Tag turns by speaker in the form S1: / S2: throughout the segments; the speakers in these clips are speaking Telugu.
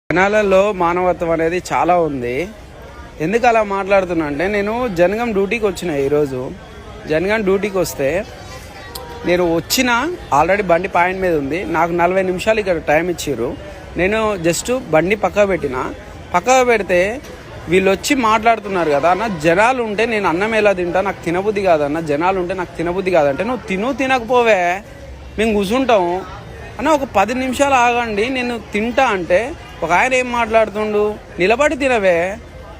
S1: జనాలలో మానవత్వం అనేది చాలా ఉంది. ఎందుకు అలా మాట్లాడుతున్నా అంటే, నేను జనగాం డ్యూటీకి వచ్చిన ఈరోజు. జనగాం డ్యూటీకి వస్తే నేను వచ్చిన ఆల్రెడీ బండి పాయింట్ మీద ఉంది. నాకు 40 నిమిషాలు ఇక్కడ టైం ఇచ్చారు. నేను జస్ట్ బండి పక్కకు పెడితే వీళ్ళు వచ్చి మాట్లాడుతున్నారు కదా అన్న, జనాలు ఉంటే నేను అన్నం ఎలా తింటా, నాకు తినబుద్ధి కాదన్న, జనాలు ఉంటే నాకు తినబుద్ధి కాదంటే, నువ్వు తినకపోవే మేము కూర్చుంటాము అన్న, ఒక 10 నిమిషాలు ఆగండి నేను తింటా అంటే ఒక ఆయన ఏం మాట్లాడుతుండు, నిలబడి తినవే,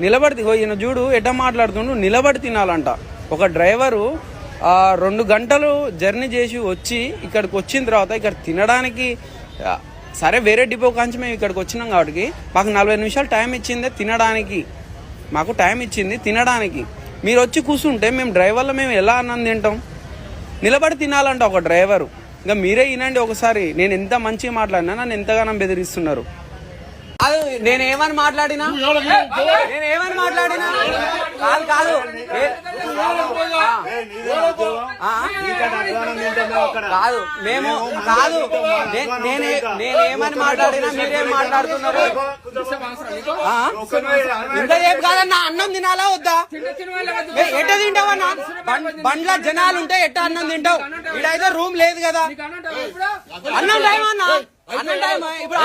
S1: నిలబడి ఈయన చూడు ఎట్లా మాట్లాడుతుండు, నిలబడి తినాలంట. ఒక డ్రైవరు 2 గంటలు జర్నీ చేసి వచ్చి ఇక్కడికి వచ్చిన తర్వాత ఇక్కడ తినడానికి, సరే వేరే డిపో కాంచి మేము ఇక్కడికి వచ్చినాం కాబట్టి మాకు 40 నిమిషాలు టైం ఇచ్చిందే తినడానికి, మాకు టైం ఇచ్చింది తినడానికి. మీరు వచ్చి కూర్చుంటే మేము డ్రైవర్లో మేము ఎలా అన్నం తింటాం? నిలబడి తినాలంట ఒక డ్రైవరు. ఇంకా మీరే వినండి ఒకసారి, నేను ఎంత మంచిగా మాట్లాడినా నన్ను ఎంతగానో బెదిరిస్తున్నారు. నేనేమని మాట్లాడినా కాదు మేము కాదు, నేనేమని మాట్లాడినా మీరేం మాట్లాడుతున్నారు? ఇంతసేపు కాదన్నా, అన్నం తినాలా వద్దా? ఎట్ట తింటావన్నా? బండ్ల జనాలు ఉంటే ఎట్ట అన్నం తింటావు? ఇడైతే రూమ్ లేదు కదా, అన్నం టైం అన్నా, అన్నం టైం ఇప్పుడు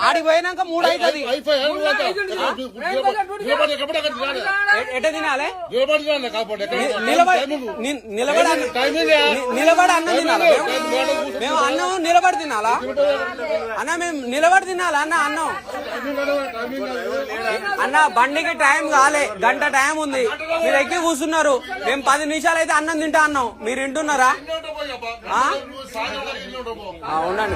S1: ఆడిపోయినాక 3 అవుతుంది. ఎట్ట తినాలి? నిలబడి అన్నం తినాలా? మేము అన్నం నిలబడి తినాలా అన్న? మేము నిలబడి తినాలా అన్న? అన్న బండికి టైం కాలే, గంట టైం ఉంది, మీరు ఎక్కి కూర్చున్నారు. మేము 10 నిమిషాలు అయితే అన్నం తింటా అన్నాం, మీరు వింటున్నారా? ఉండండి.